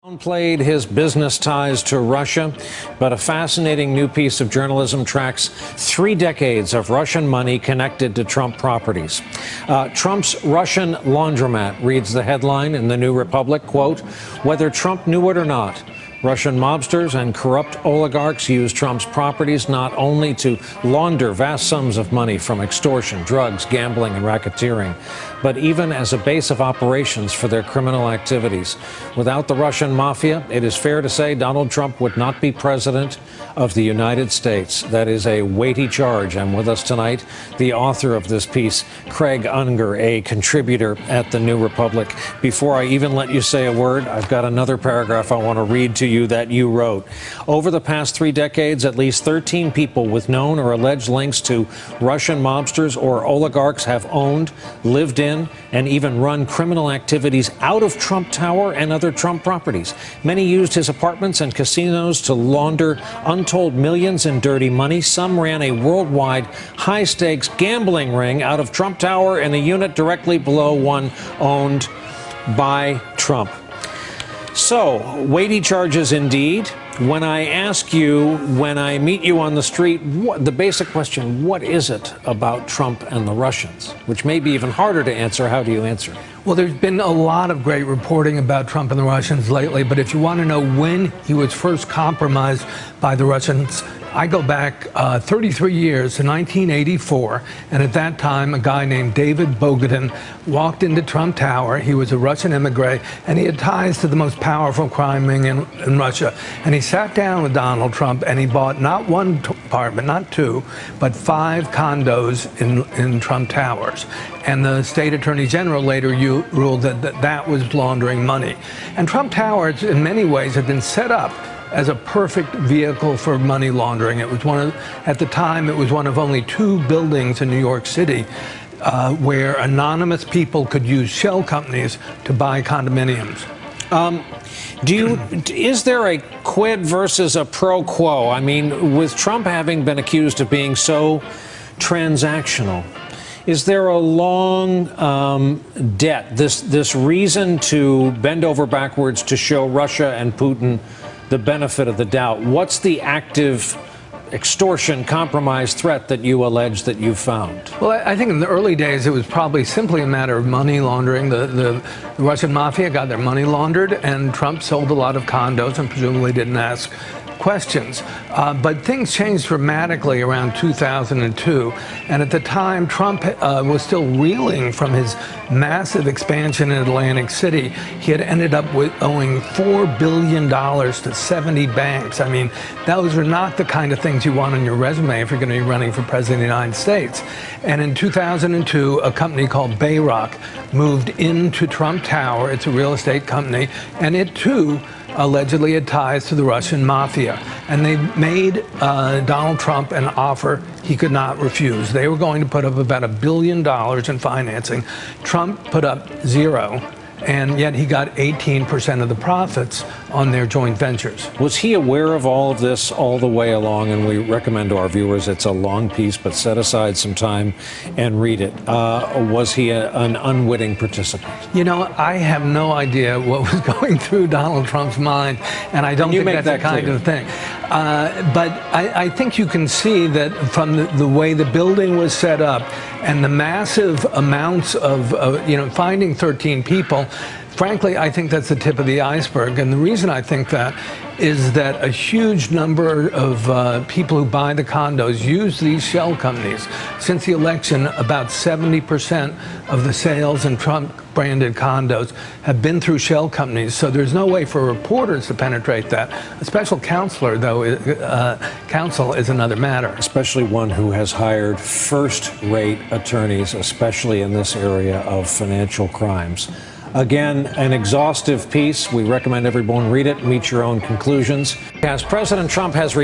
Downplayed his business ties to Russia, but a fascinating new piece of journalism tracks 3 decades of Russian money connected to Trump properties. Trump's Russian laundromat reads the headline in the New Republic, quote, "Whether Trump knew it or not, Russian mobsters and corrupt oligarchs use Trump's properties not only to launder vast sums of money from extortion, drugs, gambling, and racketeering, but even as a base of operations for their criminal activities. Without the Russian mafia, it is fair to say Donald Trump would not be president of the United States." That is a weighty charge. And with us tonight, the author of this piece, Craig Unger, a contributor at the New Republic. Before I even let you say a word, I've got another paragraph I want to read to you that you wrote. Over the past 3 decades, at least 13 people with known or alleged links to Russian mobsters or oligarchs have owned, lived in, and even run criminal activities out of Trump Tower and other Trump properties. Many used his apartments and casinos to launder untold millions in dirty money. Some ran a worldwide high-stakes gambling ring out of Trump Tower and a unit directly below one owned by Trump. So, weighty charges indeed. When I ask you, when I meet you on the street, the basic question, what is it about Trump and the Russians? Which may be even harder to answer. How do you answer? Well, there's been a lot of great reporting about Trump and the Russians lately, but if you want to know when he was first compromised by the Russians, I go back 33 years to 1984, and at that time, a guy named David Bogadin walked into Trump Tower. He was a Russian immigrant, and he had ties to the most powerful crime ring in Russia. And he sat down with Donald Trump, and he bought not one apartment, not 2, but 5 condos in Trump Towers. And the state attorney general later ruled that that was laundering money. And Trump Towers, in many ways, had been set up as a perfect vehicle for money laundering. It was at the time, it was one of only 2 buildings in New York City where anonymous people could use shell companies to buy condominiums. Is there a quid versus a pro quo? I mean, with Trump having been accused of being so transactional, is there a long debt, this reason to bend over backwards to show Russia and Putin the benefit of the doubt? What's the active extortion, compromise threat that you allege that you found? Well, I think in the early days, it was probably simply a matter of money laundering. The Russian mafia got their money laundered, and Trump sold a lot of condos and presumably didn't ask questions. But things changed dramatically around 2002. And at the time, Trump was still reeling from his massive expansion in Atlantic City. He had ended up with owing $4 billion to 70 banks. I mean, those are not the kind of things you want on your resume if you're going to be running for president of the United States. And in 2002, a company called Bayrock moved into Trump Tower. It's a real estate company. And it, too, allegedly had ties to the Russian mafia. And they made Donald Trump an offer he could not refuse. They were going to put up about $1 billion in financing. Trump put up 0, and yet he got 18% of the profits on their joint ventures. Was he aware of all of this all the way along? And we recommend to our viewers, it's a long piece, but set aside some time and read it. Was he an unwitting participant? You know, I have no idea what was going through Donald Trump's mind, and I don't think that's the kind of thing. But I think you can see that from the way the building was set up and the massive amounts of finding 13 people, frankly, I think that's the tip of the iceberg. And the reason I think that is that a huge number of people who buy the condos use these shell companies. Since the election, about 70% of the sales in Trump-branded condos have been through shell companies. So there's no way for reporters to penetrate that. A special counselor, though, counsel is another matter. Especially one who has hired first-rate attorneys, especially in this area of financial crimes. Again, an exhaustive piece. We recommend everyone read it, meet your own conclusions. As President Trump has